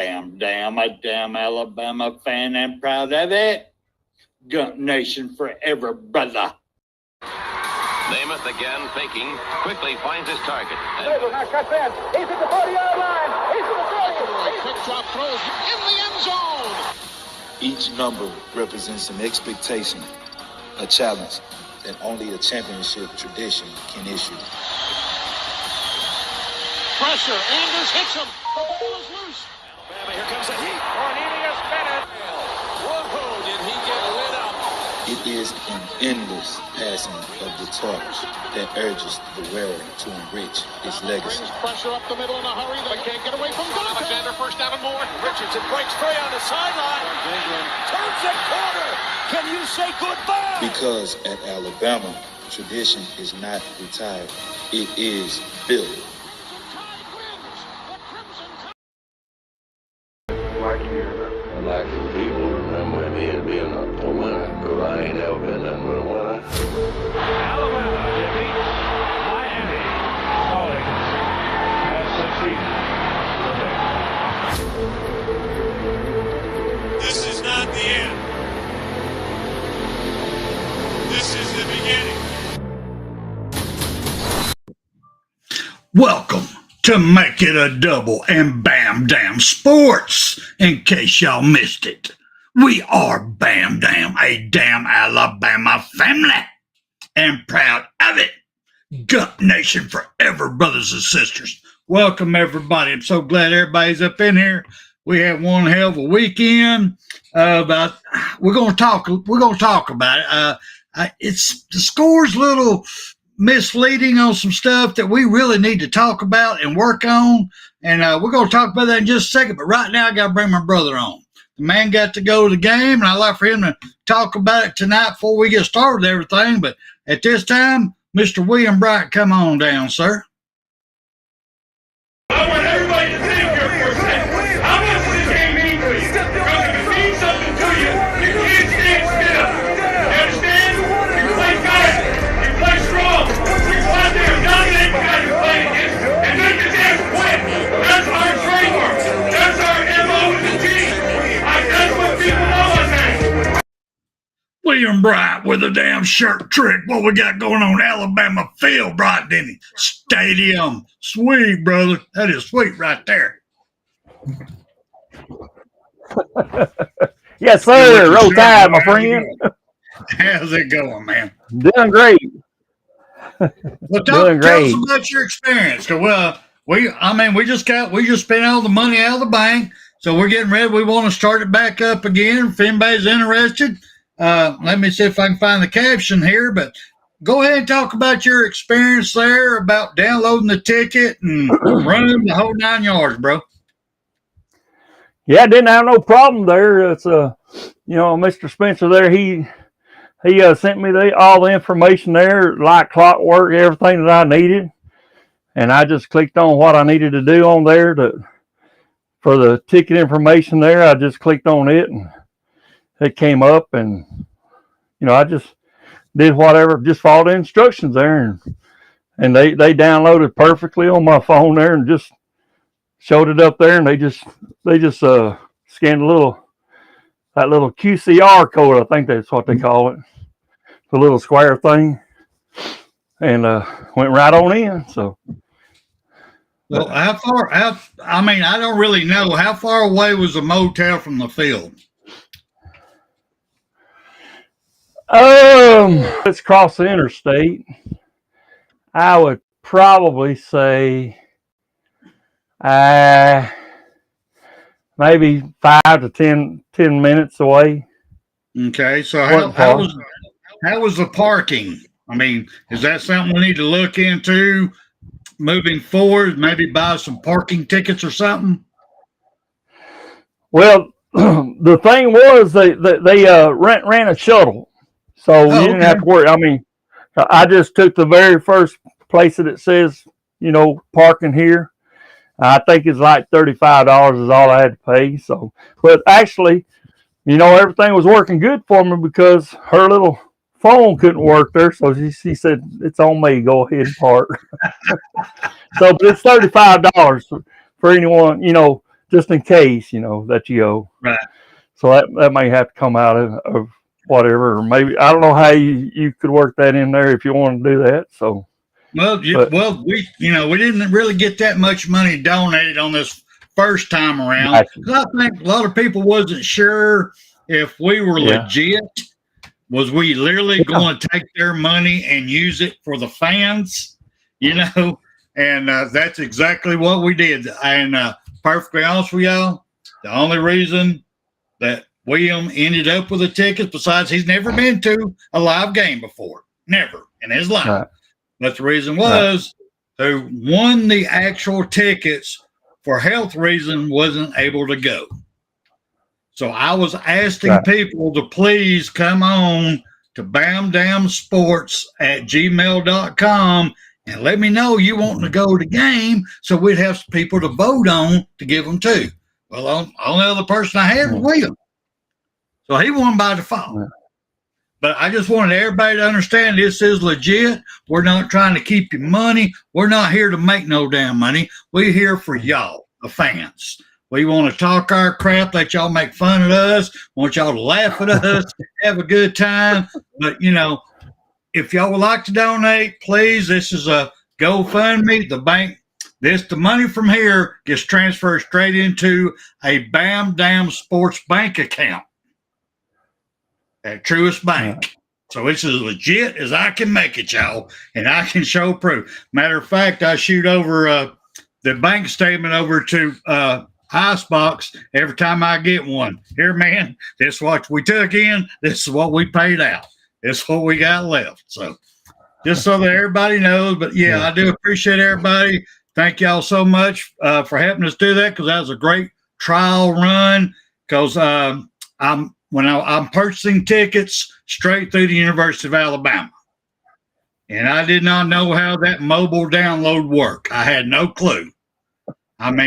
Bam Dam, a damn Alabama fan and proud of it. Gump Nation forever, brother. Namath again faking, quickly finds his target. Now cuts in. He's at the 40-yard line. He's at the 30. Quick drop throws in the end zone. Each number represents an expectation, a challenge that only a championship tradition can issue. Pressure. Anders hits him. The ball is loose. Alabama, here comes a heat. Cornelius Bennett. Whoa, did he get lit up? It is an endless passing of the torch that urges the wearer to enrich his legacy. Brings pressure up the middle in a hurry. They can't get away from Gunter. Alexander first down and more. Richardson breaks free on the sideline. Turns the corner. Can you say goodbye? Because at Alabama, tradition is not retired. It is built. I'd like for people to remember me as being a winner, because I ain't ever been nothing but a winner. Alabama defeats Miami. Calling has succeeded. This is not the end. This is the beginning. Welcome to Make It a Double and Bam Dam Sports. In case y'all missed it, we are Bam Dam, a damn Alabama family, and proud of it. Gump Nation forever, brothers and sisters. Welcome everybody. I'm so glad everybody's up in here. We had one hell of a weekend. But we're gonna talk about it. It's the score's a little misleading on some stuff that we really need to talk about and work on. And we're going to talk about that in just a second. But right now, I got to bring my brother on. The man got to go to the game, and I'd like for him to talk about it tonight before we get started with everything. But at this time, Mr. William Bright, come on down, sir. I want everybody to think here for a second. How much does this game mean to you? Because if it means something to you, you can't stand still. You understand? You play good. You play strong. You go out there and dominate the guy you play against and make the damn quit. That's our trademark. That's our MO with the team. That's what people know us as. William Bright with a damn shirt trick. What we got going on Alabama Field, Bright Denny Stadium. Sweet, brother. That is sweet right there. Yes, sir. Roll Tide, my friend. How's it going, man? Doing great. Well, tell us about your experience. Well, we just spent all the money out of the bank, so we're getting ready. We want to start it back up again. If anybody's interested, let me see if I can find the caption here. But go ahead and talk about your experience there, about downloading the ticket and running the whole 9 yards, bro. Yeah, I didn't have no problem there. It's Mr. Spencer there. He sent me all the information there, like clockwork, everything that I needed, and I just clicked on what I needed to do on there for the ticket information there. I just clicked on it, and it came up, and I just did whatever, just followed the instructions there, and they downloaded perfectly on my phone there, and just showed it up there, and they just scanned that little QCR code, I think that's what they call it, the little square thing, and went right on in. So, well, how far? I don't really know. How far away was the motel from the field? Let's cross the interstate. I would probably say maybe 5 to 10 minutes away. Okay, so how was the parking? I mean, is that something we need to look into moving forward? Maybe buy some parking tickets or something? Well, the thing was they ran a shuttle, so you didn't have to worry. I mean, I just took the very first place that it says, parking here. I think it's like $35 is all I had to pay. So, but actually, everything was working good for me because her little phone couldn't work there. So she said, "It's on me. Go ahead and park." So, but it's $35 for anyone, just in case, that you go. Right. So that may have to come out of whatever, or maybe I don't know how you could work that in there if you want to do that. So, well, we we didn't really get that much money donated on this first time around. Gotcha. 'Cause I think a lot of people wasn't sure if we were legit. Was we literally going to take their money and use it for the fans? And that's exactly what we did. And perfectly honest with y'all, the only reason that William ended up with a ticket, besides he's never been to a live game before, never in his life. Right. But the reason was who won the actual tickets for health reason wasn't able to go. So I was asking people to please come on to bamdamsports@gmail.com and let me know you want to go to the game so we'd have some people to vote on to give them to. Well, the only other person I had was William. So he won by default. But I just wanted everybody to understand this is legit. We're not trying to keep your money. We're not here to make no damn money. We're here for y'all, the fans. We want to talk our crap, let y'all make fun of us, want y'all to laugh at us, have a good time. But, if y'all would like to donate, please, this is a GoFundMe. The money from here gets transferred straight into a Bam Dam Sports bank account at Truist Bank. So it's as legit as I can make it, y'all, and I can show proof. Matter of fact, I shoot over the bank statement over to Icebox every time I get one. Here, man, this is what we took in. This is what we paid out. This is what we got left. So just so that everybody knows. But, yeah, I do appreciate everybody. Thank y'all so much for helping us do that because that was a great trial run because I'm purchasing tickets straight through the University of Alabama. And I did not know how that mobile download worked. I had no clue.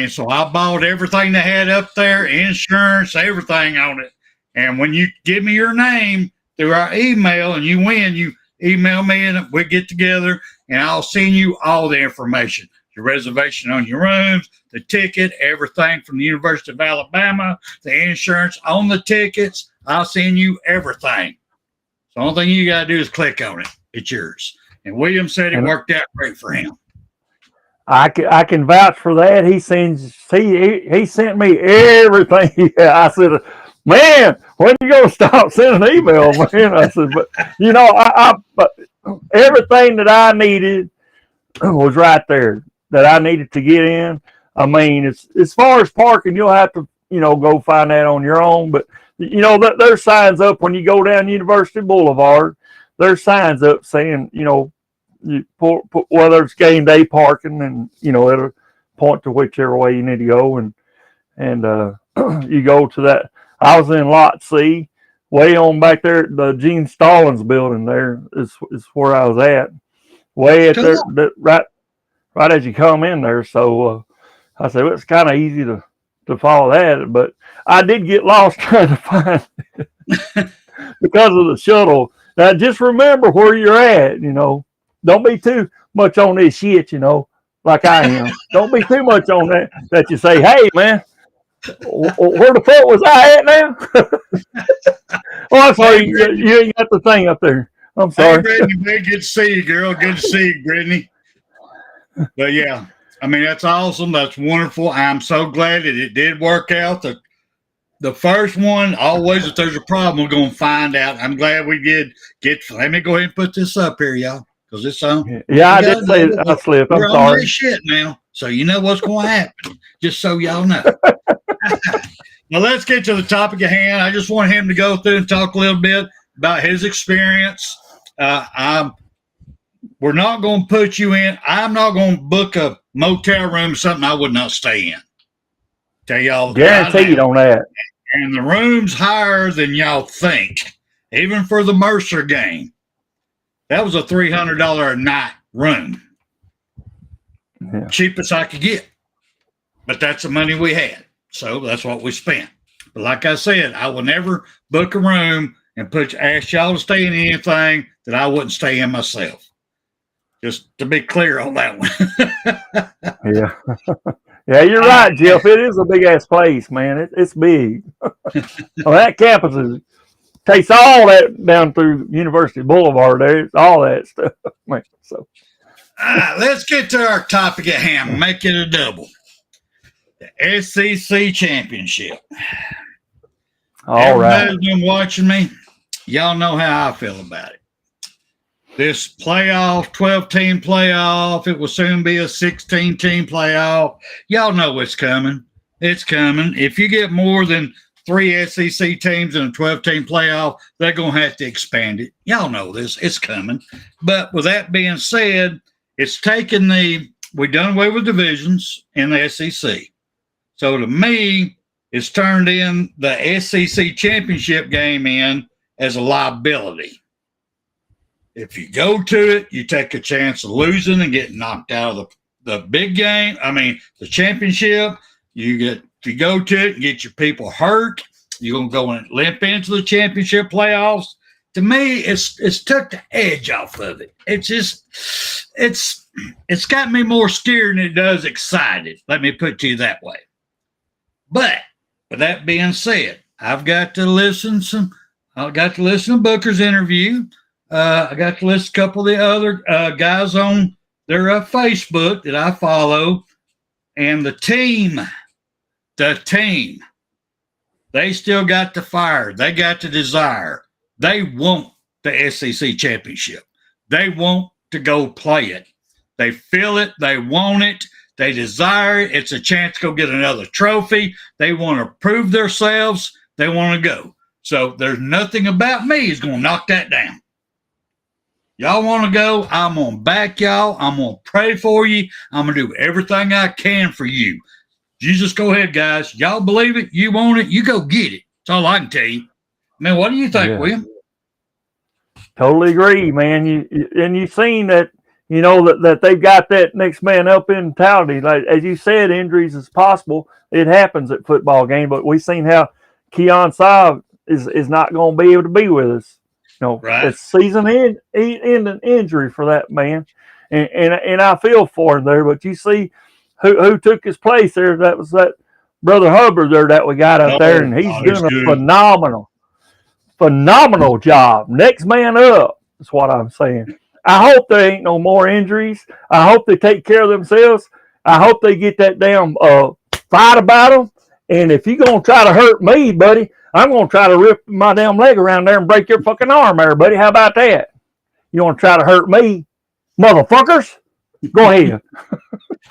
So I bought everything they had up there, insurance, everything on it. And when you give me your name through our email and you win, you email me and we get together and I'll send you all the information. Your reservation on your rooms, the ticket, everything from the University of Alabama, the insurance on the tickets. I'll send you everything. So the only thing you got to do is click on it. It's yours. And William said it worked out great for him. I can vouch for that. He sent me everything. I said, man, when you gonna stop sending email, man? I said, but but everything that I needed was right there that I needed to get in. It's as far as parking, you'll have to go find that on your own. But there's signs up when you go down University Boulevard. There's signs up saying you put whether it's game day parking, and it'll point to whichever way you need to go, and you go to that. I was in Lot C, way on back there. The Gene Stallings building there is where I was at, way at there, right as you come in there. So I said, well, it's kind of easy to follow that, but I did get lost trying to find it because of the shuttle. Now just remember where you're at. Don't be too much on this shit, like I am. Don't be too much on that you say, hey, man, where the fuck was I at now? Oh, I'm sorry. You ain't got the thing up there. I'm sorry. Hey, Brittany, good to see you, girl. Good to see you, Brittany. But, yeah, that's awesome. That's wonderful. I'm so glad that it did work out. The first one, always, if there's a problem, we're going to find out. I'm glad we did let me go ahead and put this up here, y'all. Because it's on. Yeah, I did say I slipped. I'm sorry. On this shit now, so you know what's going to happen. Just so y'all know. Now let's get to the topic at hand. I just want him to go through and talk a little bit about his experience. We're not going to put you in. I'm not going to book a motel room, something I would not stay in. Tell y'all. Guaranteed on that. And the room's higher than y'all think, even for the Mercer game. That was a $300 a night room. Yeah. Cheapest I could get. But that's the money we had. So that's what we spent. But like I said, I will never book a room and ask y'all to stay in anything that I wouldn't stay in myself. Just to be clear on that one. Yeah. Yeah, you're right, Jeff. It is a big ass place, man. It's big. Well, that campus takes all that down through University Boulevard. There, all that stuff, man. So, Let's get to our topic at hand. Make it a double. The SEC championship. all right. Everybody's been watching me. Y'all know how I feel about it. This playoff, 12-team playoff, it will soon be a 16-team playoff. Y'all know what's coming. It's coming. If you get more than 3 SEC teams in a 12-team playoff, they're going to have to expand it. Y'all know this. It's coming. But with that being said, it's taken we done away with divisions in the SEC. So to me, it's turned in the SEC championship game in as a liability. If you go to it, you take a chance of losing and getting knocked out of the big game. I mean, the championship. If you go to it and get your people hurt, you're gonna go and limp into the championship playoffs. To me, it's took the edge off of it. It's got me more scared than it does excited. Let me put it to you that way. But with that being said, I got to listen to Booker's interview. I got to listen to a couple of the other guys on their Facebook that I follow. And the team, they still got the fire. They got the desire. They want the SEC championship. They want to go play it. They feel it. They want it. They desire it. It's a chance to go get another trophy. They want to prove themselves. They want to go. So there's nothing about me is going to knock that down. Y'all want to go? I'm going to back y'all. I'm going to pray for you. I'm going to do everything I can for you. You just go ahead, guys. Y'all believe it? You want it? You go get it. That's all I can tell you. Man, what do you think, William? Totally agree, man. You've seen that, that they've got that next man up mentality. Like, as you said, injuries is possible. It happens at football game, but we've seen how Keon Saab is not going to be able to be with us. Right. It's season-ending injury for that man, and I feel for him there. But you see who took his place there. That was that Brother Hubbard there that we got out there, and he's doing a phenomenal job. Next man up is what I'm saying. I hope there ain't no more injuries. I hope they take care of themselves. I hope they get that damn fight about them. And if you're going to try to hurt me, buddy, I'm going to try to rip my damn leg around there and break your fucking arm there, buddy. How about that? You want to try to hurt me, motherfuckers? Go ahead.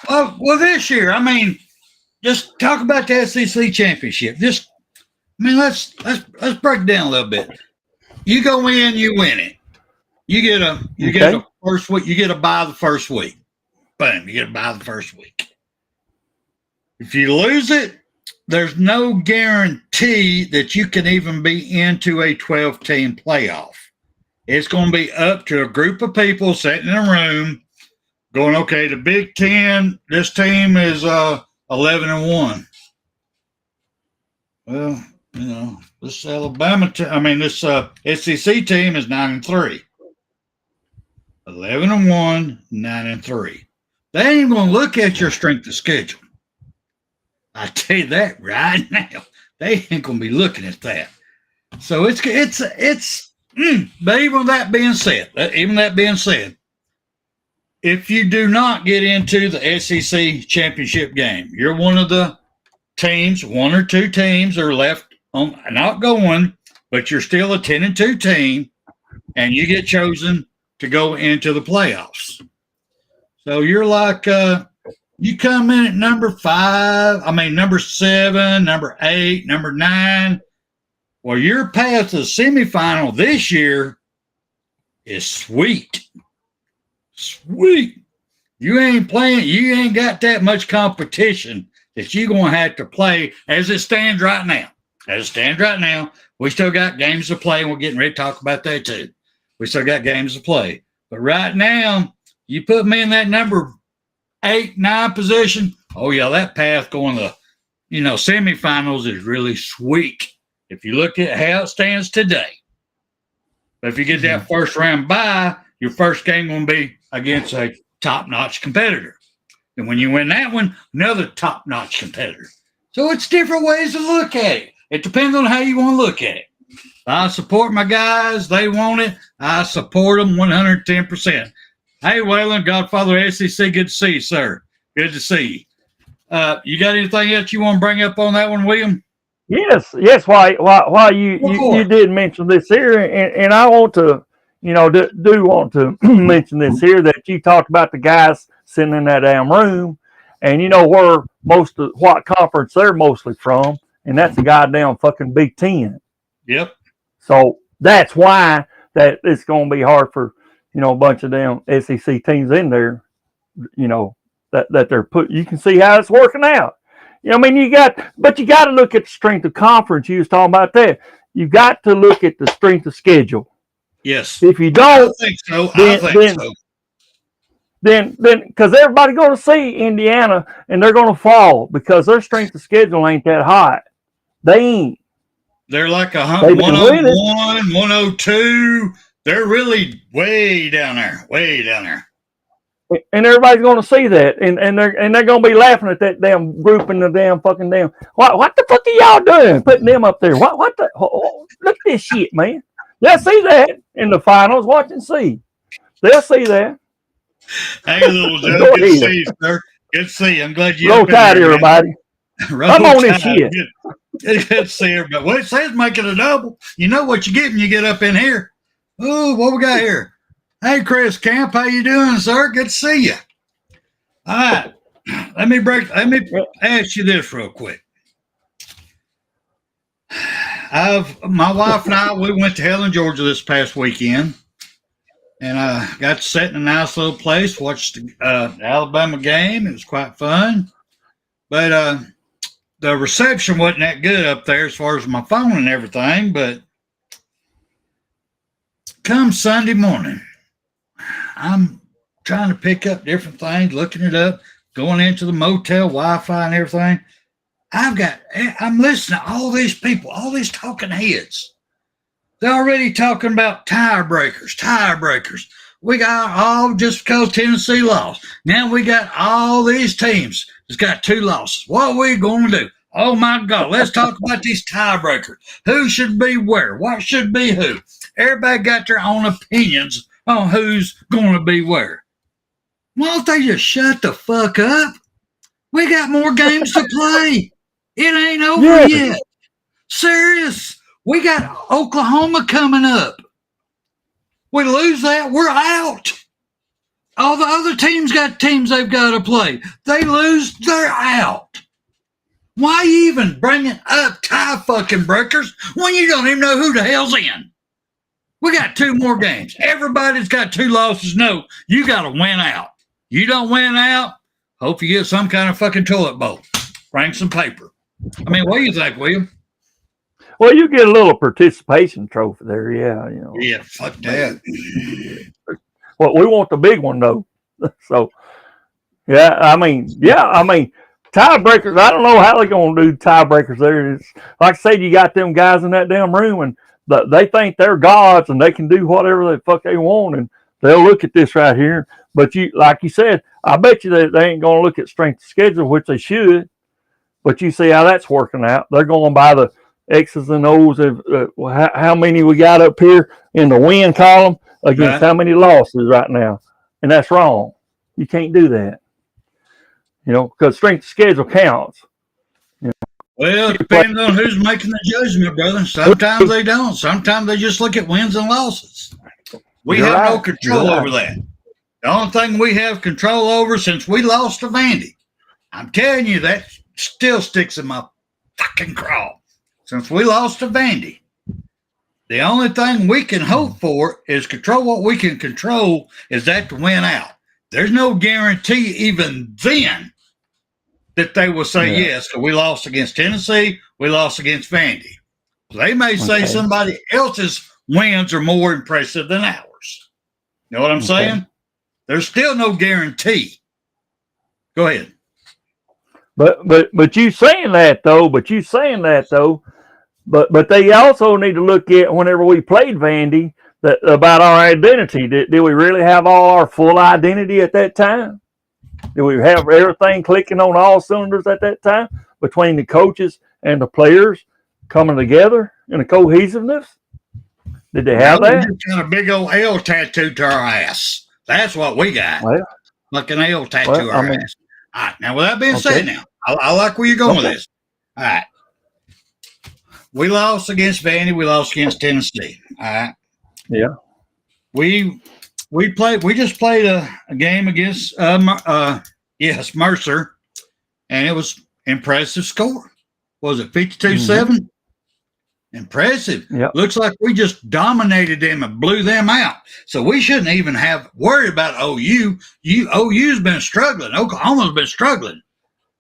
Well, this year, I mean, just talk about the SEC championship. Let's break it down a little bit. You go in, you win it. You get a first week. You get a bye the first week. Boom, you get a bye the first week. If you lose it, there's no guarantee that you can even be into a 12-team playoff. It's going to be up to a group of people sitting in a room going, okay, the Big Ten, this team is 11-1. Well, this Alabama this SEC team is 9-3. 11-1, 9-3. They ain't going to look at your strength of schedule. I tell you that right now. They ain't going to be looking at that. So but even that being said, if you do not get into the SEC championship game, you're one of the teams, 1 or 2 teams are left on not going, but you're still a 10-2 team, and you get chosen to go into the playoffs. So you're like you come in at number 7, number 8, number 9. Well, your path to the semifinal this year is sweet. Sweet. You ain't playing. You ain't got that much competition that you're going to have to play as it stands right now. We still got games to play, and we're getting ready to talk about that too. We still got games to play. But right now, you put me in that number 8, 9 position. Oh, yeah, that path going to, semifinals is really sweet if you look at how it stands today. But if you get that first round bye, your first game going to be against a top-notch competitor. And when you win that one, another top-notch competitor. So it's different ways to look at it. It depends on how you want to look at it. I support my guys. They want it. I support them 110%. Hey, Waylon, Godfather SEC, good to see you, sir. Good to see you. You got anything else you want to bring up on that one, William? Yes. Why you did mention this here, and I want to, do want to mention this here, that you talked about the guys sitting in that damn room, and you know where most of what conference they're mostly from, and that's a goddamn fucking Big Ten. Yep. So that's why that it's going to be hard for, a bunch of damn SEC teams in there, that they're put. You can see how it's working out. I mean, you got to look at the strength of conference. You was talking about that. You got to look at the strength of schedule. Yes. If you don't, I think so. Then, because everybody's going to see Indiana and they're going to fall because their strength of schedule ain't that hot. They ain't. They're like 101, 102. They're really way down there. And everybody's going to see that, and they're going to be laughing at that damn group and the damn fucking damn. What the fuck are y'all doing? Putting them up there? What the? Look at this shit, man. They'll see that in the finals. Watch and see. They'll see that. Hey, little Joe. Good to see you, sir. Good to see you. I'm glad you. Roll Tide, everybody. I'm on this shit. Good to see everybody. Well, it says making a double. You know what you get when you get up in here. Oh, what we got here? Hey, Chris Camp, how you doing, sir? Good to see you. All right, let me ask you this real quick. My wife and I, we went to Helen, Georgia this past weekend, and I got to sit in a nice little place, watched the Alabama game. It was quite fun, but the reception wasn't that good up there as far as my phone and everything. But come Sunday morning, I'm trying to pick up different things, looking it up, going into the motel, Wi-Fi and everything. I'm listening to all these people, all these talking heads. They're already talking about tiebreakers. We got all just because Tennessee lost. Now we got all these teams that's got 2 losses. What are we going to do? Oh, my God. Let's talk about these tiebreakers. Who should be where? What should be who? Everybody got their own opinions on who's going to be where. Why don't they just shut the fuck up? We got more games to play. It ain't over yet. Serious. We got Oklahoma coming up. We lose that, we're out. All the other teams got teams they've got to play. They lose, they're out. Why even bringing up tie fucking breakers when you don't even know who the hell's in? We got 2 more games. Everybody's got 2 losses. No, you got to win out. You don't win out, hope you get some kind of fucking toilet bowl. Bring some paper. I mean, what do you think, William? Well, you get a little participation trophy there, yeah. Yeah, fuck that. Well, we want the big one though. So, I mean, tiebreakers. I don't know how they're going to do tiebreakers there. It's, like I said, you got them guys in that damn room, and they think they're gods, and they can do whatever the fuck they want, and they'll look at this right here. But like you said, I bet you that they ain't going to look at strength of schedule, which they should. But you see how that's working out. They're going by the X's and O's of how many we got up here in the win column against how many losses right now. And that's wrong. You can't do that. Because strength of schedule counts. Well, it depends on who's making the judgment, brother. Sometimes they don't. Sometimes they just look at wins and losses. We have no control over that. The only thing we have control over since we lost to Vandy, I'm telling you, that still sticks in my fucking craw. Since we lost to Vandy, the only thing we can hope for is control what we can control is that to win out. There's no guarantee even then that they will say yes, because we lost against Tennessee, we lost against Vandy. They may say somebody else's wins are more impressive than ours. You know what I'm saying? There's still no guarantee. Go ahead. But you saying that though. But they also need to look at whenever we played Vandy about our identity. Did we really have all our full identity at that time? Did we have everything clicking on all cylinders at that time between the coaches and the players coming together in a cohesiveness? Did they have that? We just got a big old L tattooed to our ass. That's what we got. Well, like an L tattoo our ass. All right. Now, with that being said, now I like where you're going with this. All right. We lost against Vandy. We lost against Tennessee. All right. Yeah. We just played a game against Mercer, and it was impressive score. Was it 52-7? Impressive. Yep. Looks like we just dominated them and blew them out. So we shouldn't even have worried about OU. OU's been struggling. Oklahoma's been struggling.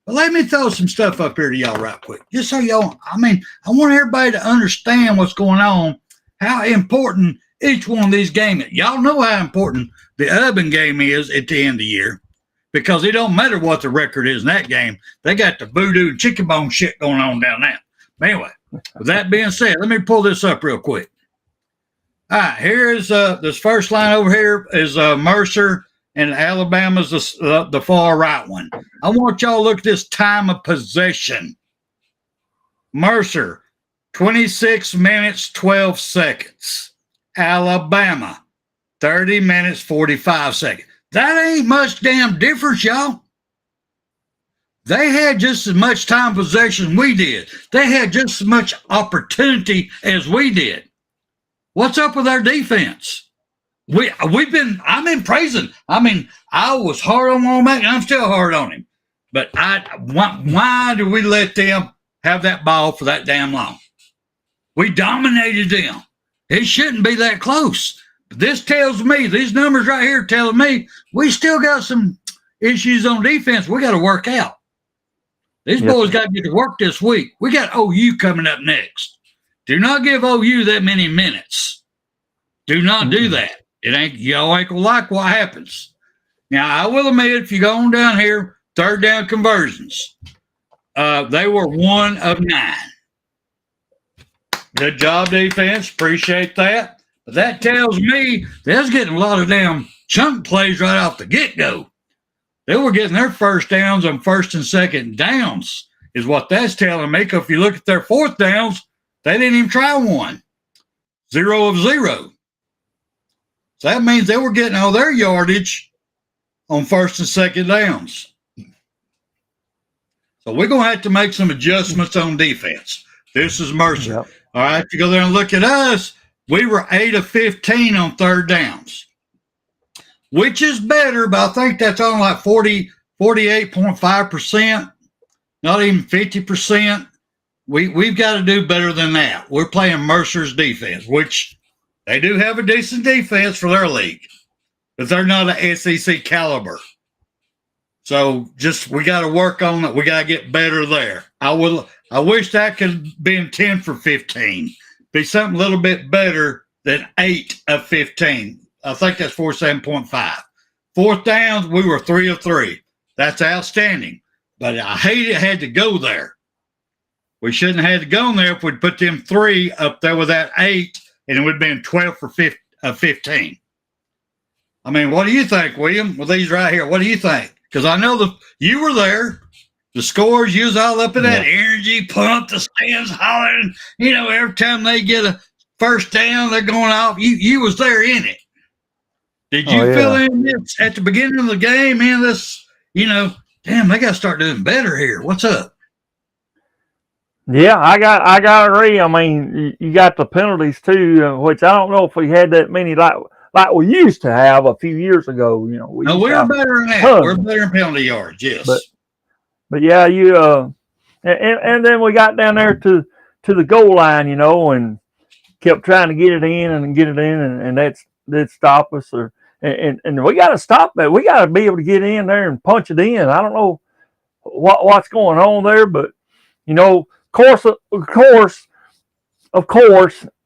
But let me throw some stuff up here to y'all right quick. Just so y'all, I want everybody to understand what's going on, how important each one of these games is. Y'all know how important the Urban game is at the end of the year, because it don't matter what the record is in that game. They got the voodoo and chicken bone shit going on down there. But anyway, with that being said, let me pull this up real quick. All right, here's this first line over here is Mercer, and Alabama's the far right one. I want y'all to look at this time of possession. Mercer, 26 minutes, 12 seconds. Alabama, 30 minutes, 45 seconds. That ain't much damn difference, y'all. They had just as much time possession as we did. They had just as much opportunity as we did. What's up with our defense? I'm in praising. I was hard on Womack, and I'm still hard on him. But why do we let them have that ball for that damn long? We dominated them. It shouldn't be that close. But this tells me, these numbers right here telling me, we still got some issues on defense we got to work out. These boys got to get to work this week. We got OU coming up next. Do not give OU that many minutes. Do not do that. Y'all ain't gonna like what happens. Now, I will admit, if you go on down here, third down conversions, they were 1 of 9. Good job, defense. Appreciate that. But that tells me they was getting a lot of damn chunk plays right off the get-go. They were getting their first downs on first and second downs, is what that's telling me. Because if you look at their fourth downs, they didn't even try one. 0 of 0. So that means they were getting all their yardage on first and second downs. So we're going to have to make some adjustments on defense. This is Mercer. Yep. All right, if you go there and look at us, we were 8 of 15 on third downs, which is better, but I think that's on like 48.5%, not even 50%. We've got to do better than that. We're playing Mercer's defense, which they do have a decent defense for their league, but they're not an SEC caliber. So we got to work on it. We got to get better there. I wish that could have been 10 for 15. Be something a little bit better than 8 of 15. I think that's 47.5. Fourth downs, we were 3 of 3. That's outstanding. But I hate it had to go there. We shouldn't have had to go there if we'd put them 3 up there with that 8, and it would have been 12 for 15. I mean, what do you think, William, with these right here? What do you think? Because I know you were there. The scores, you was all up in that energy, pump, the stands hollering. You know, every time they get a first down, they're going off. You was there in it. Did you feel in this at the beginning of the game, man, damn, they got to start doing better here. What's up? Yeah, I got to agree. I mean, you got the penalties too, which I don't know if we had that many like we used to have a few years ago. You know, we're better than that. We're better in penalty yards, yes. But yeah, and then we got down there to the goal line, you know, and kept trying to get it in, and that stopped us. And we got to stop that. We got to be able to get in there and punch it in. I don't know what's going on there, but you know, of course,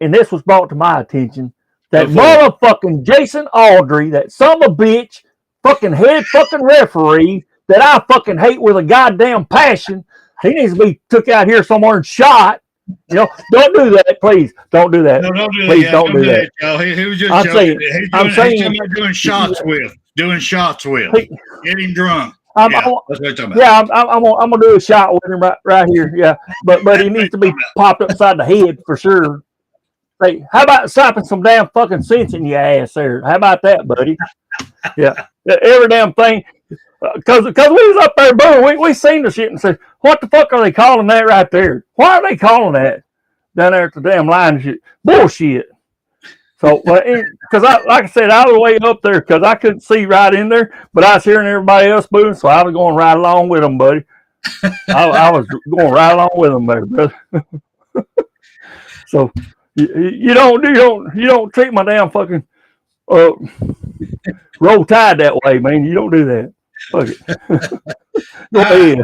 and this was brought to my attention. That motherfucking Jason Aldry, that son of a bitch, fucking head fucking referee that I fucking hate with a goddamn passion. He needs to be took out here somewhere and shot. You know, don't do that, please. Don't do that. No, don't do please that. Don't do that. He was just I'm saying doing shots with. Getting drunk. I'm, Yeah, I'm, that's what you're talking about. yeah, I'm gonna do a shot with him right here. Yeah, but he needs to be popped upside the head for sure. Hey, how about slapping some damn fucking sense in your ass there? How about that, buddy? Yeah, every damn thing. Because we was up there, boom, we seen the shit and said, what the fuck are they calling that right there? Why are they calling that down there at the damn line and shit? Bullshit. So, because like I said, I was way up there because I couldn't see right in there, but I was hearing everybody else moving, so I was going right along with them, buddy. I was going right along with them there, brother. So you don't treat my damn fucking roll tide that way, man. You don't do that. Fuck it. Go ahead.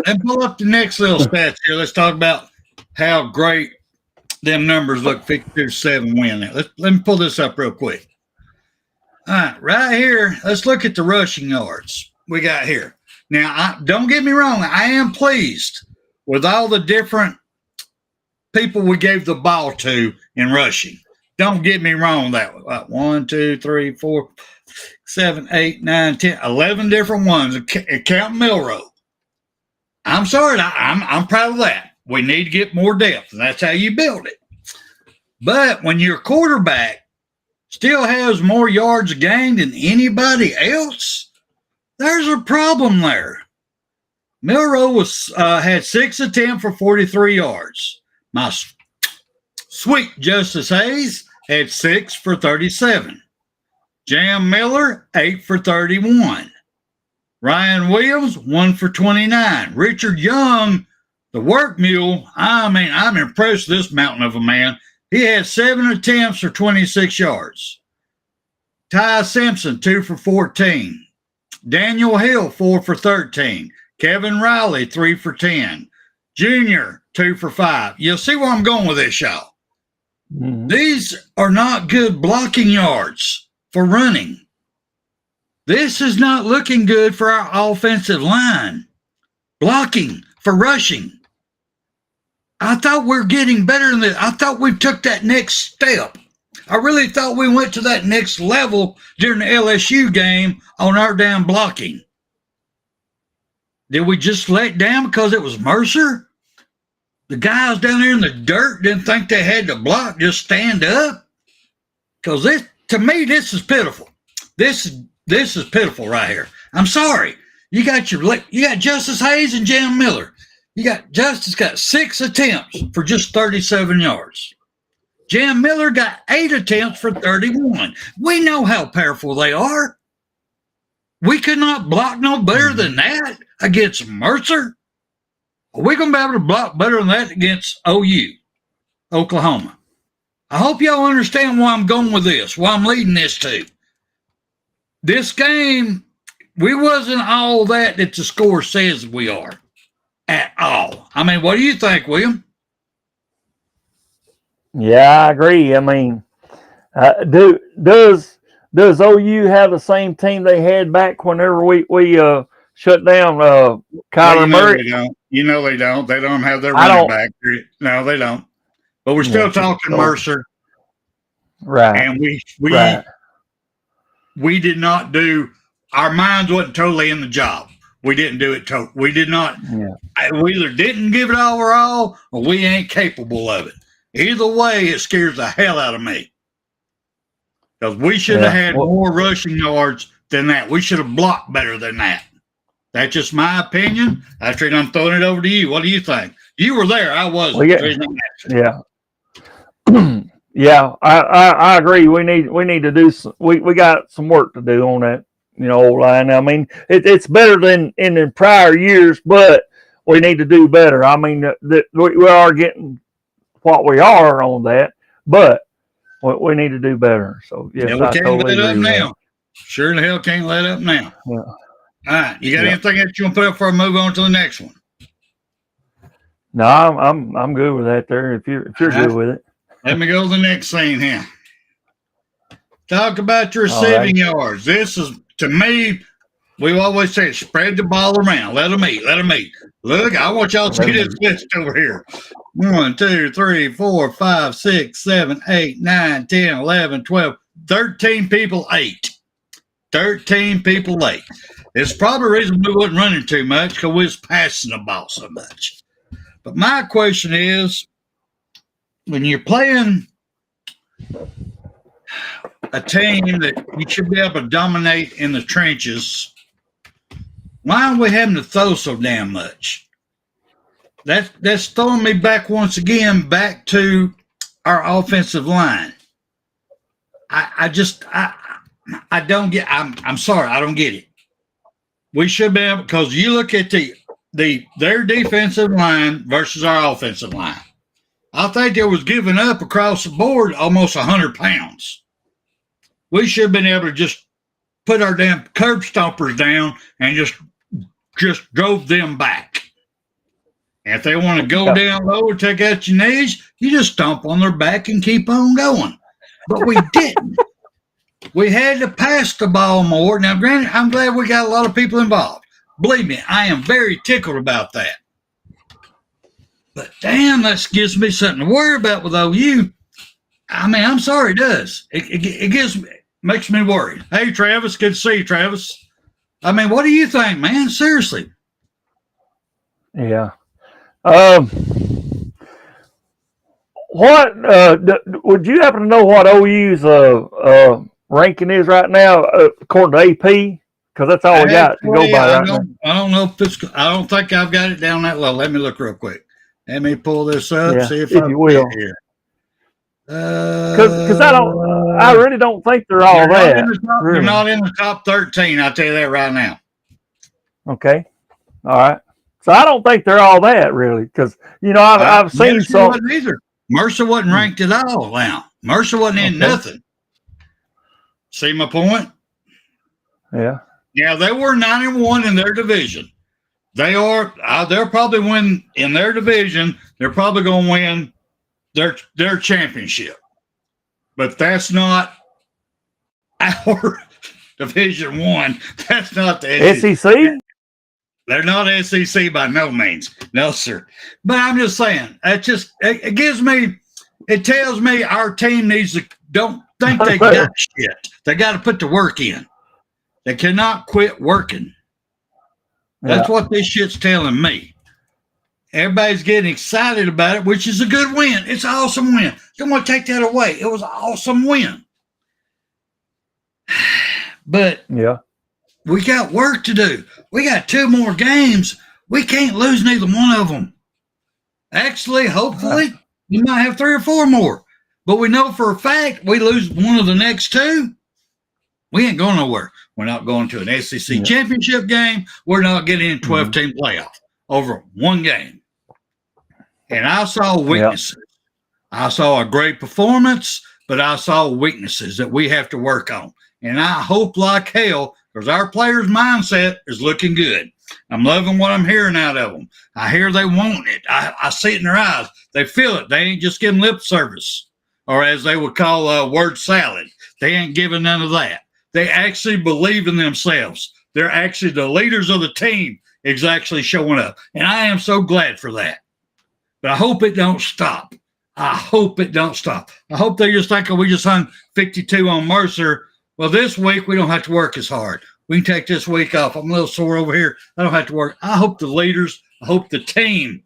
And pull up the next little stats here. Let's talk about how great them numbers look. 52-7 win. Let me pull this up real quick. All right here. Let's look at the rushing yards we got here. Now, don't get me wrong. I am pleased with all the different people we gave the ball to in rushing. Don't get me wrong. That 1, 2, 3, 4, 7, 8, 9, 10, 11 different ones. Count Milrow. I'm sorry. I'm proud of that. We need to get more depth, and that's how you build it. But when your quarterback still has more yards gained than anybody else, there's a problem there. Milrow had 6 attempts for 43 yards. My sweet Justice Hayes had 6 for 37. Jam Miller, 8 for 31. Ryan Williams, 1 for 29. Richard Young, the work mule, I'm impressed with this mountain of a man. He had 7 attempts for 26 yards. Ty Simpson, 2 for 14. Daniel Hill, 4 for 13. Kevin Riley, 3 for 10. Junior, 2 for 5. You'll see where I'm going with this, y'all. Mm-hmm. These are not good blocking yards for running. This is not looking good for our offensive line. Blocking for rushing. I thought we're getting better than this. I thought we took that next step. I really thought we went to that next level during the LSU game on our damn blocking. Did we just let down because it was Mercer? The guys down there in the dirt didn't think they had to block, just stand up? Because to me, this is pitiful. This is pitiful right here. I'm sorry. You got Justice Hayes and Jam Miller. Justice got 6 attempts for just 37 yards. Jam Miller got 8 attempts for 31. We know how powerful they are. We could not block no better than that against Mercer. Are we going to be able to block better than that against OU, Oklahoma? I hope y'all understand why I'm going with this, why I'm leading this to. This game, we wasn't all that the score says we are at all. I mean, what do you think, William? Yeah, I agree. I mean, does OU have the same team they had back whenever we shut down Kyler Murray? They don't. You know they don't. They don't have their running back. No, they don't. But we're still talking Mercer. Right. And we did not do – our minds wasn't totally in the job. We didn't do it totally. We did not – we either didn't give it our all or we ain't capable of it. Either way, it scares the hell out of me. Because we should have had more rushing yards than that. We should have blocked better than that. That's just my opinion. After I'm throwing it over to you. What do you think? You were there. I wasn't. Yeah. Yeah, I agree. We need to do some, we got some work to do on that, line. I mean, it's better than in prior years, but we need to do better. I mean, we are getting what we are on that, but we need to do better. So yes, we can't let up now. Sure the hell can't let up now. Yeah. All right, you got anything that you want to put up before I move on to the next one? No, I'm good with that. There, if you're good with it. Let me go to the next scene here. Talk about your receiving yards. This is, to me, we always say spread the ball around. Let them eat. Look, I want y'all to see this list over here. 1, 2, 3, 4, 5, 6, 7, 8, 9, 10, 11, 12, 13 people ate. 13 people ate. It's probably the reason we wasn't running too much because we was passing the ball so much. But my question is, when you're playing a team that you should be able to dominate in the trenches, why are we having to throw so damn much? That's throwing me back once again back to our offensive line. I don't get. I'm sorry, I don't get it. We should be able, because you look at their defensive line versus our offensive line. I think there was giving up across the board almost 100 pounds. We should have been able to just put our damn curb stompers down and just drove them back. And if they want to go down low or take out your knees, you just stomp on their back and keep on going. But we didn't. We had to pass the ball more. Now, granted, I'm glad we got a lot of people involved. Believe me, I am very tickled about that. But damn, that gives me something to worry about with OU. I mean, I'm sorry, it does. It makes me worried. Hey, Travis, good to see you, Travis. I mean, what do you think, man? Seriously. Yeah. What would you happen to know what OU's ranking is right now according to AP? Because that's all we got to go by right now. I don't know if it's. I don't think I've got it down that low. Let me look real quick. Let me pull this up. See if you will. Here. Because I really don't think they're all that. They're not in the top 13. I'll tell you that right now. Okay. All right. So I don't think they're all that really, because I've seen some. Either. Mercer wasn't ranked at all. Now Mercer wasn't in nothing. See my point? Yeah. Yeah, they were 9-1 in their division. They are. They'll probably win in their division. They're probably going to win their championship. But that's not our Division One. That's not the SEC. They're not SEC by no means. No, sir. But I'm just saying, it gives me, it tells me our team needs to, don't think they got shit. They got to put the work in. They cannot quit working. That's what this shit's telling me. Everybody's getting excited about it, which is a good win. It's an awesome win. Don't want to take that away. It was an awesome win. But we got work to do. We got 2 more games. We can't lose neither one of them. Actually, hopefully, we might have 3 or 4 more. But we know for a fact we lose one of the next 2. We ain't going nowhere. We're not going to an SEC championship game. We're not getting in 12-team playoff over one game. And I saw weaknesses. I saw a great performance, but I saw weaknesses that we have to work on. And I hope like hell, because our players' mindset is looking good. I'm loving what I'm hearing out of them. I hear they want it. I see it in their eyes. They feel it. They ain't just giving lip service, or as they would call word salad. They ain't giving none of that. They actually believe in themselves. They're actually the leaders of the team is actually showing up. And I am so glad for that. But I hope it don't stop. I hope it don't stop. I hope they just think, we just hung 52 on Mercer. Well, this week we don't have to work as hard. We can take this week off. I'm a little sore over here. I don't have to work. I hope the leaders, I hope the team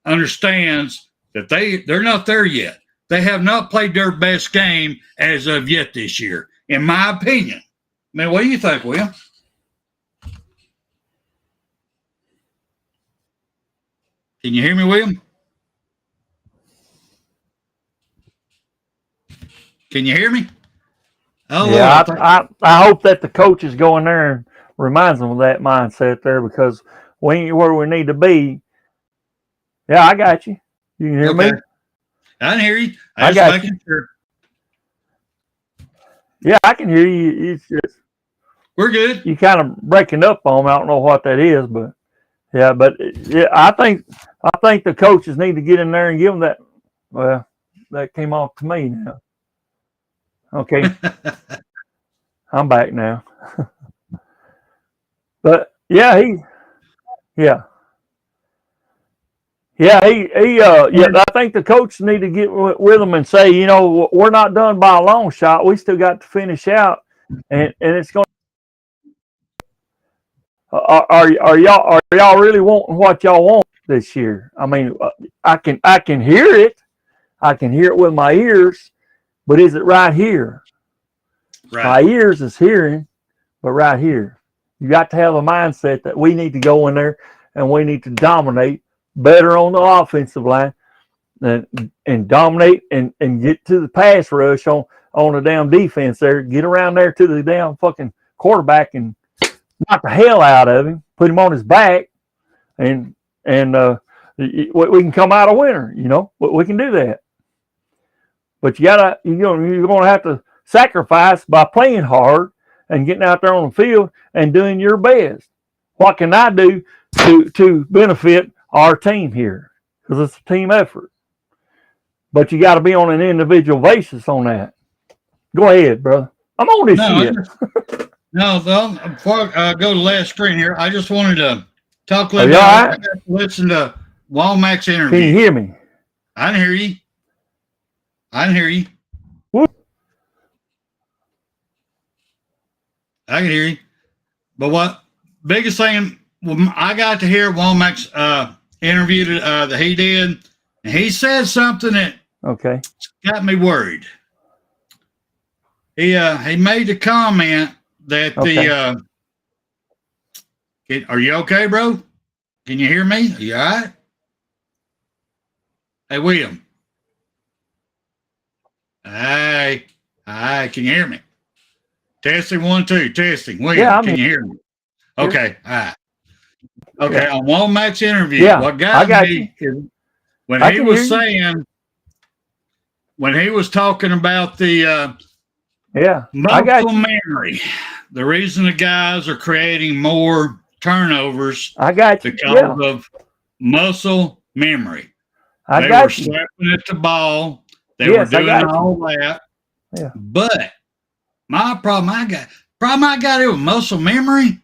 understands that they're not there yet. They have not played their best game as of yet this year, in my opinion. Man, what do you think, Will? Can you hear me, William? Can you hear me? Oh, yeah, I hope that the coaches go in there and reminds them of that mindset there, because we ain't where we need to be. Yeah, I got you. You can hear me? I can hear you. I got you. Sure. Yeah, I can hear you. It's just, we're good. You kind of breaking up on me. I don't know what that is, but yeah, I think the coaches need to get in there and give them that. Well, that came off to me now. Okay. I'm back now. But I think the coaches need to get with them and say, we're not done by a long shot. We still got to finish out, and it's going. Are y'all really wanting what y'all want this year? I mean, I can hear it. I can hear it with my ears, but is it right here? Right. My ears is hearing, but right here. You got to have a mindset that we need to go in there and we need to dominate better on the offensive line and dominate and get to the pass rush on the damn defense there. Get around there to the damn fucking quarterback and knock the hell out of him, put him on his back, and we can come out a winner. You know, we can do that. But you're going to have to sacrifice by playing hard and getting out there on the field and doing your best. What can I do to benefit our team here? Because it's a team effort. But you got to be on an individual basis on that. Go ahead, brother. I'm on this shit. Before I go to the last screen here, I just wanted to talk a little bit. I got to listen to Walmack's interview. Can you hear me? I didn't hear you. What? I can hear you. But what biggest thing, I got to hear Walmack's interview that he did, and he said something that got me worried. He made the comment that are you okay, bro? Can you hear me? Are you all right? Hey, William. Hey, can you hear me? Testing 1, 2, testing. William, can you hear me? Okay, all right. Okay, on Walmack's interview, what got me is when he was saying, when he was talking about the muscle memory, the reason the guys are creating more turnovers because of muscle memory. They were slapping at the ball. They were doing all that. Yeah. But my problem I got here with muscle memory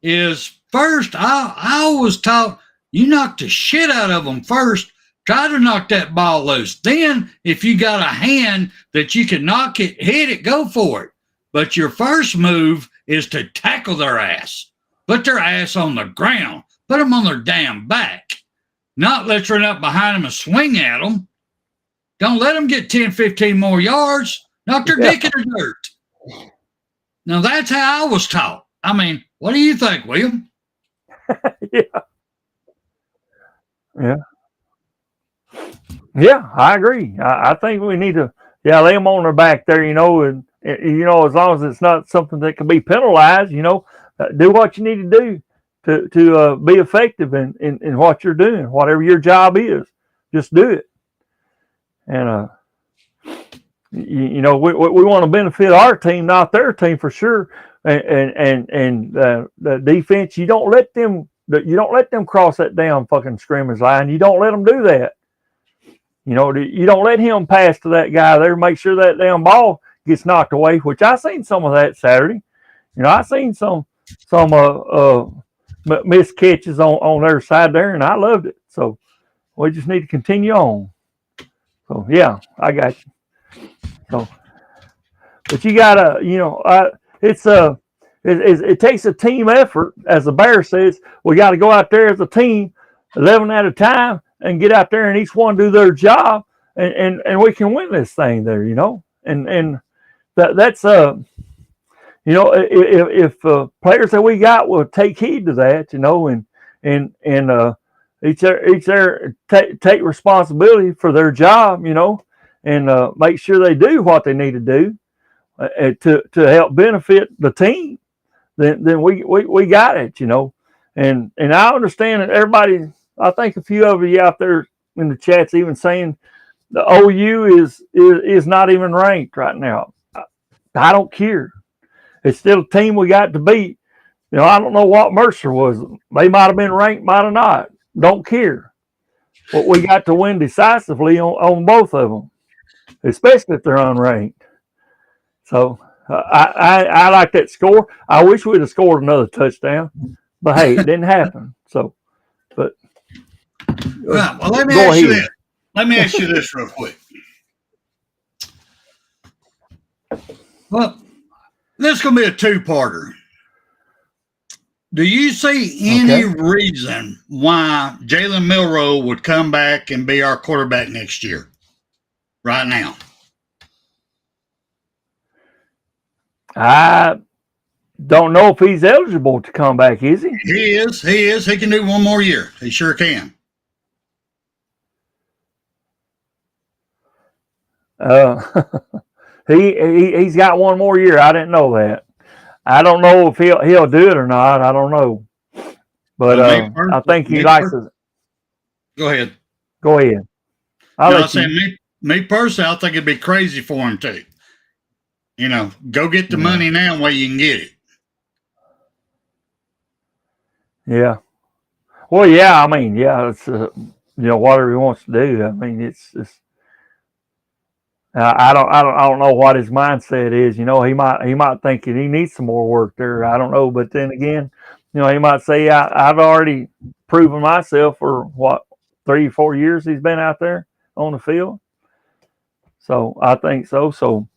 is first, I was taught you knock the shit out of them first. Try to knock that ball loose. Then, if you got a hand that you can knock it, hit it, go for it. But your first move is to tackle their ass. Put their ass on the ground. Put them on their damn back. Not let's run up behind them and swing at them. Don't let them get 10, 15 more yards. Knock their dick in the dirt. Now, that's how I was taught. I mean, what do you think, William? Yeah, I agree. I think we need to, lay them on their back there, and as long as it's not something that can be penalized, do what you need to do to be effective in what you're doing, whatever your job is, just do it. And we want to benefit our team, not their team for sure. And the defense, you don't let them cross that damn fucking scrimmage line. You don't let them do that. You don't let him pass to that guy there. Make sure that damn ball gets knocked away. Which I seen some of that Saturday. I seen some missed catches on their side there, and I loved it. So we just need to continue on. So I got you. So, but you gotta, it takes a team effort, as the Bear says. We got to go out there as a team, 11 at a time, and get out there and each one do their job, and we can win this thing there, And that's if players that we got will take heed to that, and each there take responsibility for their job, and make sure they do what they need to do to help benefit the team. Then we got it, and I understand that everybody. I think a few of you out there in the chats even saying the OU is not even ranked right now. I don't care. It's still a team we got to beat. I don't know what Mercer was. They might have been ranked, might have not. Don't care. But we got to win decisively on both of them, especially if they're unranked. So I like that score. I wish we'd have scored another touchdown, but hey, it didn't happen. So, but well, let me ask you this. Let me ask you this real quick. Well, this is going to be a two-parter. Do you see any reason why Jalen Milroe would come back and be our quarterback next year? Right now, I don't know if he's eligible to come back. Is he? he is. He is. He can do one more year. He sure can. He's got one more year. I didn't know that. I don't know if he'll do it or not. I don't know, but I think he likes it. Go ahead. Go ahead. I'm saying me personally, I think it'd be crazy for him to. You know, go get the money now where you can get it. Yeah. Well, yeah. I mean, yeah. It's whatever he wants to do. I mean, it's. I don't know what his mindset is. You know, he might think he needs some more work there. I don't know, but then again, he might say I've already proven myself for what 3-4 years he's been out there on the field. So I think so. So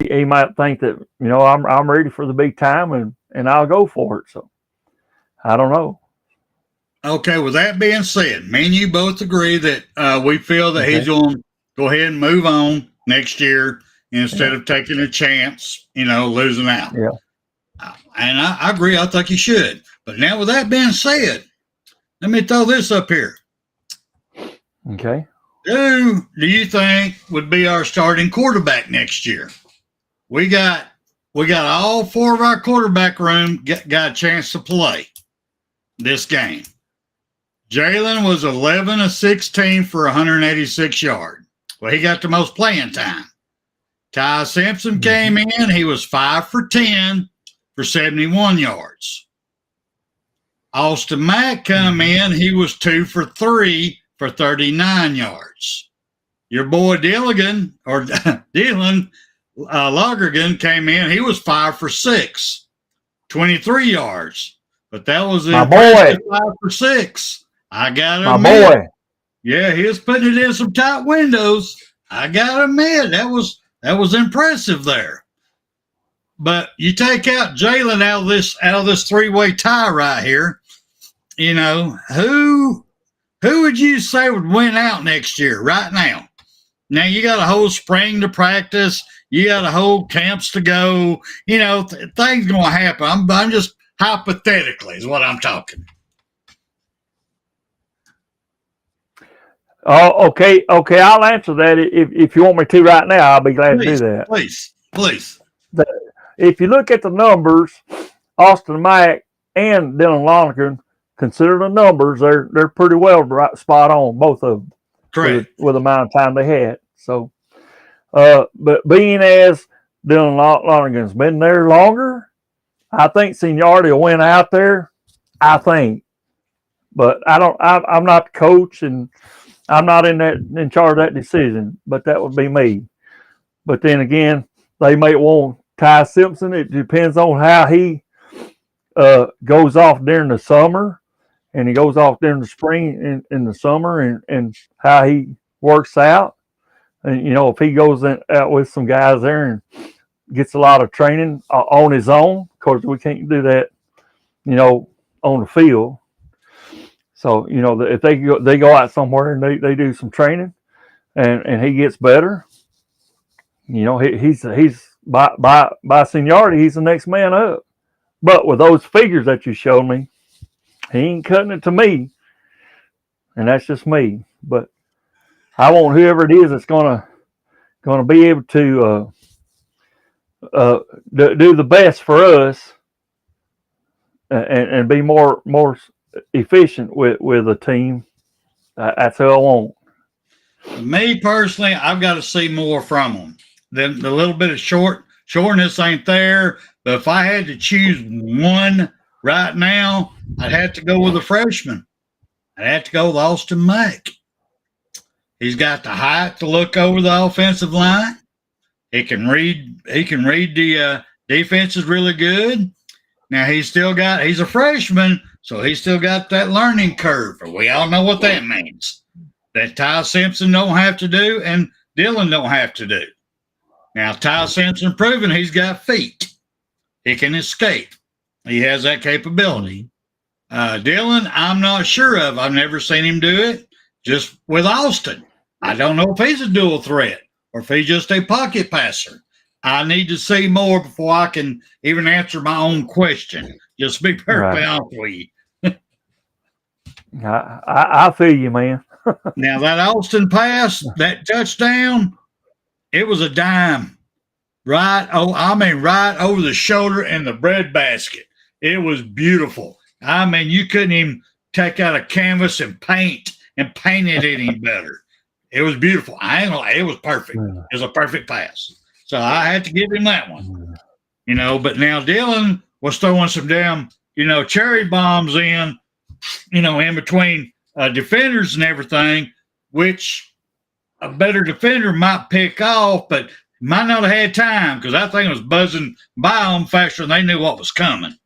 he might think that I'm ready for the big time and I'll go for it. So I don't know. Okay, with that being said, me and you both agree that we feel that he's going to go ahead and move on next year instead of taking a chance, losing out. Yeah. And I agree. I think he should. But now with that being said, let me throw this up here. Okay. Who do you think would be our starting quarterback next year? We got all 4 of our quarterback room got a chance to play this game. Jalen was 11 of 16 for 186 yards. Well, he got the most playing time. Ty Simpson came in. He was 5 for 10 for 71 yards. Austin Mack come in. He was 2 for 3 for 39 yards. Your boy Dylan Lonergan came in. He was 5 for 6, 23 yards. But that was my boy. 5 for 6. I got to admit. My boy. Yeah, he was putting it in some tight windows. I got to admit, that was impressive there. But you take out Jalen out of this 3-way tie right here, who would you say would win out next year right now? Now you got a whole spring to practice. You got a whole camps to go. Things going to happen. I'm just hypothetically is what I'm talking. Oh, okay. I'll answer that if you want me to right now. I'll be glad to do that. Please. If you look at the numbers, Austin Mack and Dylan Lonergan, consider the numbers. They're pretty well spot on, both of them. Correct. With the amount of time they had. So, but being as Dylan Lonergan's been there longer, I think seniority will win out there. I think, but I'm not the coach and I'm not in charge of that decision, but that would be me. But then again, they may want Ty Simpson. It depends on how he goes off during the summer, and he goes off during the spring in the summer, and how he works out. And if he goes out with some guys there and gets a lot of training on his own, of course we can't do that, on the field. So, if they go out somewhere and they do some training and he gets better, he's by seniority, he's the next man up. But with those figures that you showed me, he ain't cutting it to me. And that's just me. But I want whoever it is that's gonna be able to do the best for us and be more efficient with a team. That's who I want. Me personally, I've got to see more from them. The little bit of shortness ain't there. But if I had to choose one right now, I'd have to go with a freshman. I'd have to go with Austin Mack. He's got the height to look over the offensive line. He can read the defenses really good. Now he's a freshman, so he's still got that learning curve. We all know what that means. That Ty Simpson don't have to do and Dylan don't have to do. Now Ty Simpson proven he's got feet. He can escape. He has that capability. Dylan, I'm not sure of. I've never seen him do it. Just with Austin, I don't know if he's a dual threat or if he's just a pocket passer. I need to see more before I can even answer my own question. Just to be perfectly honest with you. I feel you, man. Now, that Austin pass, that touchdown, it was a dime. Right over the shoulder in the breadbasket. It was beautiful. I mean, you couldn't even take out a canvas and paint it any better. It was beautiful. I ain't gonna lie, it was perfect. It was a perfect pass. So I had to give him that one. But now Dylan was throwing some damn, cherry bombs in between defenders and everything, which a better defender might pick off, but might not have had time because that thing was buzzing by them faster than they knew what was coming.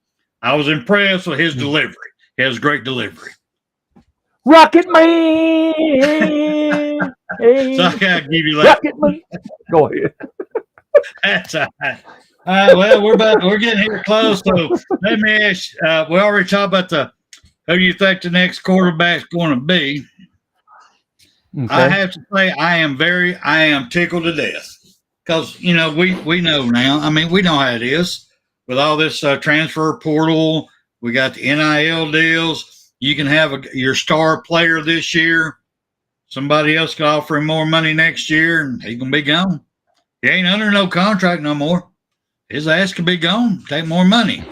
I was impressed with his delivery. He has great delivery. Rocket Man! So I gotta give you that. Rocket Man! Go ahead. That's all right. Well, we're getting here close. So let me ask. We already talked about who do you think the next quarterback's going to be? Okay. I have to say I am tickled to death because we know now. I mean, we know how it is with all this transfer portal. We got the NIL deals. You can have your star player this year. Somebody else could offer him more money next year, and he's gonna be gone. He ain't under no contract no more. His ass could be gone. Take more money.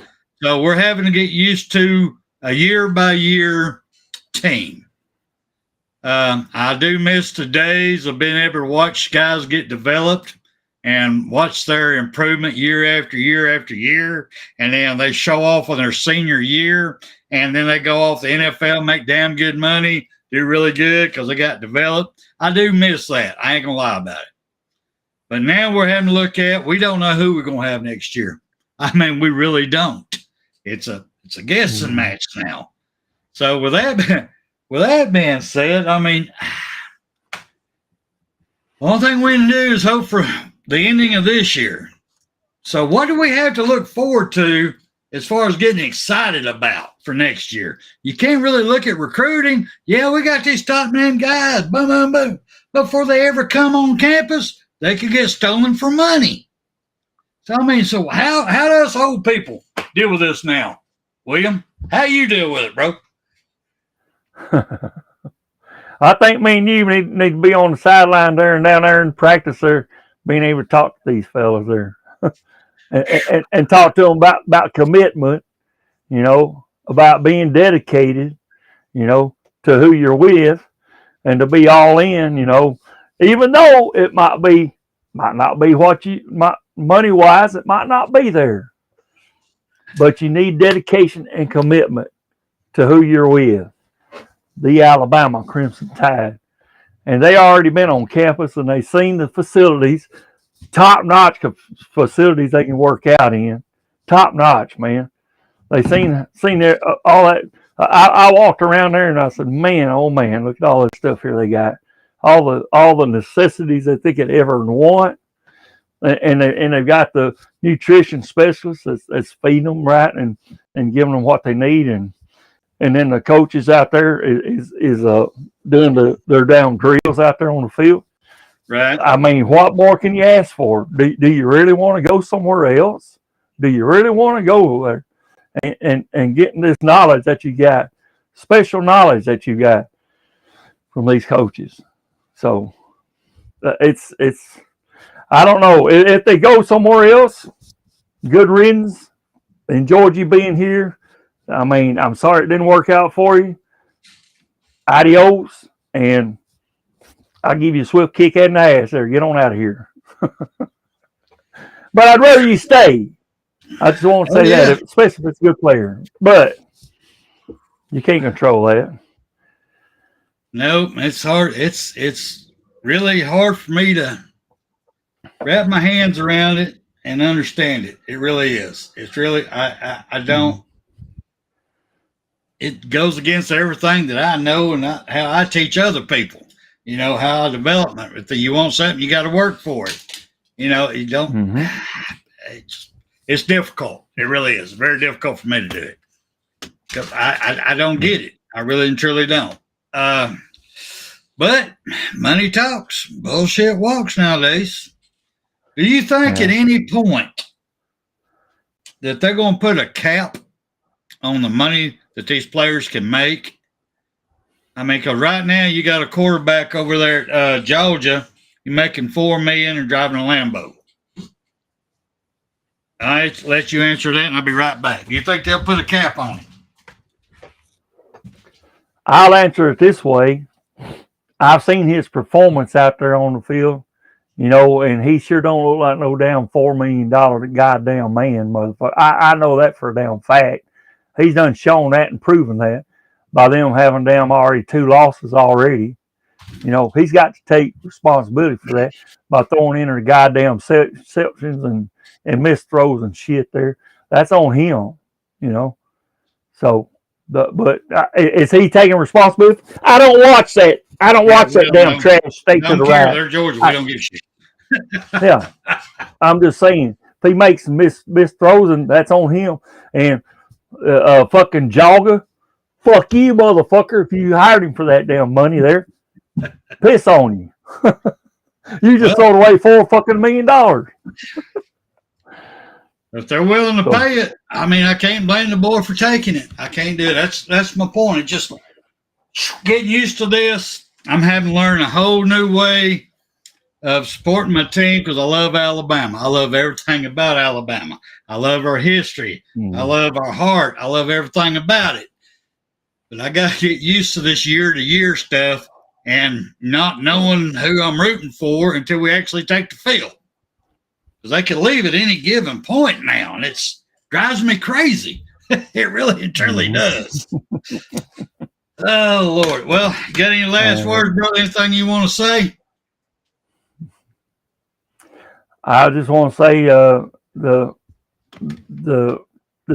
So we're having to get used to a year-by-year team. I do miss the days of being able to watch guys get developed and watch their improvement year after year after year. And then they show off on their senior year, and then they go off the NFL, make damn good money, do really good because they got developed. I do miss that. I ain't going to lie about it. But now we're having to look at, we don't know who we're going to have next year. I mean, we really don't. It's a guessing match now. So with that being said, I mean, the only thing we can do is hope for the ending of this year. So what do we have to look forward to as far as getting excited about for next year? You can't really look at recruiting. Yeah, we got these top name guys, boom, boom, boom. Before they ever come on campus, they could get stolen for money. So, I mean, how do us old people deal with this now? William, how you deal with it, bro? I think me and you need to be on the sideline there and down there and practice there, being able to talk to these fellas there and talk to them about commitment, about being dedicated, to who you're with and to be all in, even though it might not be what you money wise, it might not be there, but you need dedication and commitment to who you're with. The Alabama Crimson Tide. And they already been on campus and they've seen the facilities, top-notch facilities they can work out in. Top-notch, man. They seen all that. I walked around there and I said, man, oh man, look at all this stuff here they got. All the necessities that they could ever want. And they've got the nutrition specialists that's feeding them right and giving them what they need. And then the coaches out there is doing their down drills out there on the field. Right. I mean, what more can you ask for? Do you really want to go somewhere else? Do you really want to go there and getting this knowledge that you got, special knowledge that you got from these coaches? So it's I don't know if they go somewhere else. Good riddance. Enjoyed you being here. I mean, I'm sorry it didn't work out for you. Adios, and I'll give you a swift kick in the ass there. Get on out of here. But I'd rather you stay. I just want to say that, especially if it's a good player. But you can't control that. No, it's hard. It's really hard for me to wrap my hands around it and understand it. It really is. It's really I don't. It goes against everything that I know and how I teach other people. How development. If you want something, you got to work for it. You don't. It's difficult. It really is very difficult for me to do it. 'Cause I don't get it. I really and truly don't. But money talks, bullshit walks nowadays. Do you think at any point that they're going to put a cap on the money that these players can make? I mean, because right now you got a quarterback over there at Georgia, you're making $4 million and driving a Lambo. I'll let you answer that, and I'll be right back. Do you think they'll put a cap on it? I'll answer it this way. I've seen his performance out there on the field, and he sure don't look like no damn $4 million goddamn man, motherfucker. I know that for a damn fact. He's done shown that and proven that by them having damn already 2 losses already. He's got to take responsibility for that by throwing in the goddamn exceptions and missed throws and shit there. That's on him, So, but is he taking responsibility? I don't watch that. I don't watch that damn trash state to the right. They're Georgia. We don't give a shit. Yeah, I'm just saying. If he makes missed throws, and that's on him. And fucking Jogger, fuck you, motherfucker. If you hired him for that damn money there, piss on you. You just throw away $4 million. If they're willing to pay it, I mean, I can't blame the boy for taking it. I can't do it. That's my point. It's just getting used to this. I'm having to learn a whole new way of supporting my team because I love Alabama. I love everything about Alabama. I love our history. I love our heart. I love everything about it. But I got to get used to this year-to-year stuff and not knowing who I'm rooting for until we actually take the field. Because they can leave at any given point now, and it drives me crazy. It really and truly does. Oh, Lord. Well, you got any last words, brother? Anything you want to say? I just want to say the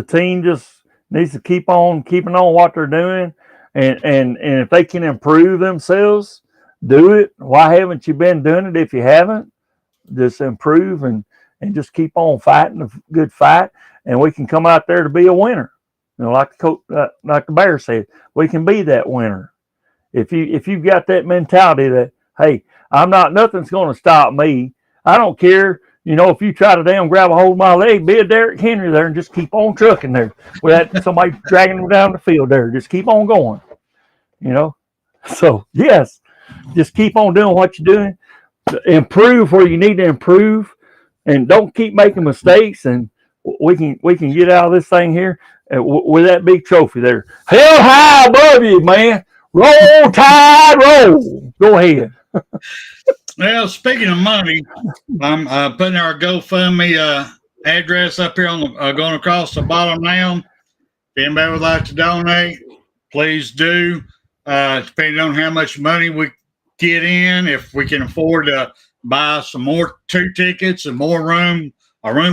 team just needs to keep on keeping on what they're doing, and if they can improve themselves, do it. Why haven't you been doing it if you haven't? Just improve and just keep on fighting a good fight, and we can come out there to be a winner. Like the Bear said, we can be that winner. If you've got that mentality that, hey, nothing's going to stop me. I don't care, if you try to damn grab a hold of my leg, be a Derrick Henry there and just keep on trucking there without somebody dragging them down the field there. Just keep on going, So, yes, just keep on doing what you're doing. Improve where you need to improve, and don't keep making mistakes, and we can get out of this thing here with that big trophy there. Hell high above you, man. Roll, Tide, roll. Go ahead. Well, speaking of money, I'm putting our GoFundMe address up here on the going across the bottom now. If anybody would like to donate, please do. Depending on how much money we get in, if we can afford to buy some more 2 tickets and more room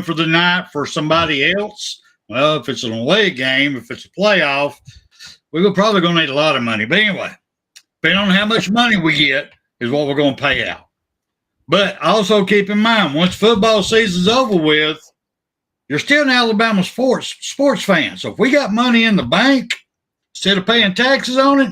for the night for somebody else. Well, if it's an away game, if it's a playoff, we're probably going to need a lot of money. But anyway, depending on how much money we get is what we're going to pay out. But also keep in mind, once football season's over with, you're still an Alabama sports fan. So if we got money in the bank, instead of paying taxes on it,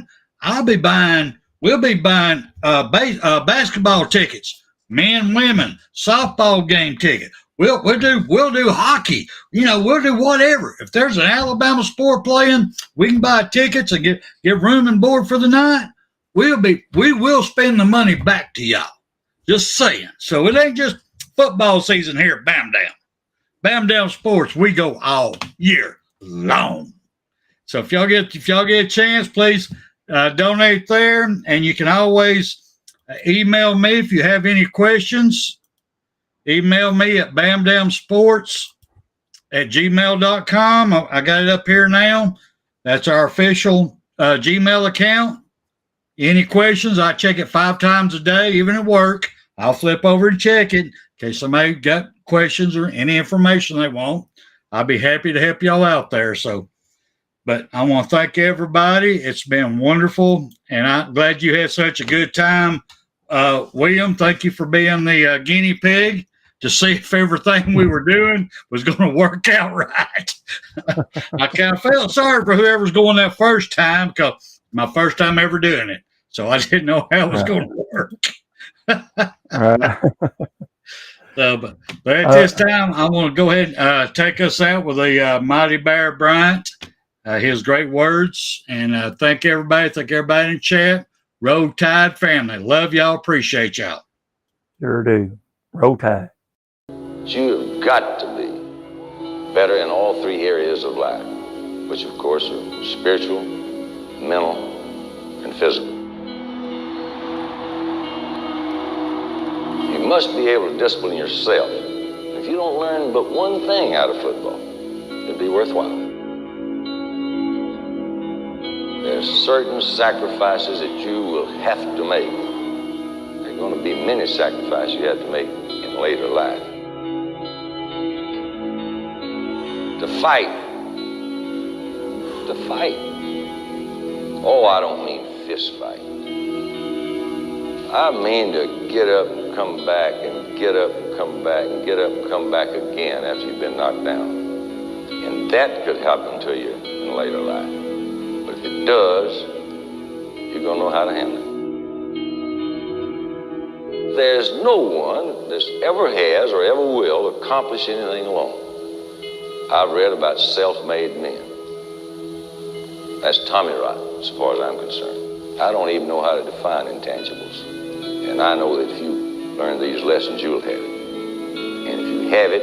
we'll be buying basketball tickets, men, women, softball game ticket. We'll do hockey. We'll do whatever. If there's an Alabama sport playing, we can buy tickets and get room and board for the night. We will spend the money back to y'all. Just saying. So it ain't just football season here at Bam Dam. Bam Dam Sports, we go all year long. So if y'all get a chance, please donate there, and you can always email me if you have any questions. Email me at bamdamsports@gmail.com. I got it up here now. That's our official Gmail account. Any questions, I check it 5 times a day, even at work. I'll flip over and check it in case somebody got questions or any information they want. I'll be happy to help y'all out there. So, but I want to thank everybody. It's been wonderful, and I'm glad you had such a good time. William, thank you for being the guinea pig to see if everything we were doing was going to work out right. I kind of felt sorry for whoever's going that first time because my first time ever doing it. So I didn't know how it was going to work. But at this time, I want to go ahead and take us out with a Mighty Bear Bryant, his great words, and thank everybody. Thank everybody in the chat. Roll Tide family. Love y'all. Appreciate y'all. Sure do. Roll Tide. You've got to be better in all three areas of life, which of course are spiritual, mental, and physical. You must be able to discipline yourself. If you don't learn but one thing out of football, it'd be worthwhile. There's certain sacrifices that you will have to make. There are going to be many sacrifices you have to make in later life. To fight. Oh, I don't mean fist fight. I mean to get up and come back and get up and come back and get up and come back again after you've been knocked down. And that could happen to you in later life. But if it does, you're going to know how to handle it. There's no one that ever has or ever will accomplish anything alone. I've read about self-made men. That's Tommy rot, as far as I'm concerned. I don't even know how to define intangibles. And I know that if you learn these lessons, you'll have it. And if you have it,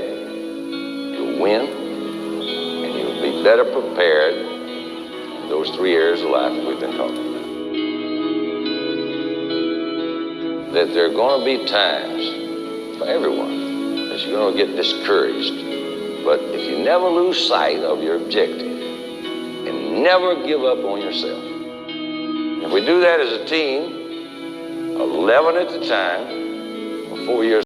you'll win, and you'll be better prepared in those three areas of life that we've been talking about. That there are going to be times for everyone that you're going to get discouraged. But if you never lose sight of your objective and never give up on yourself, if we do that as a team, 11 at a time, for 4 years.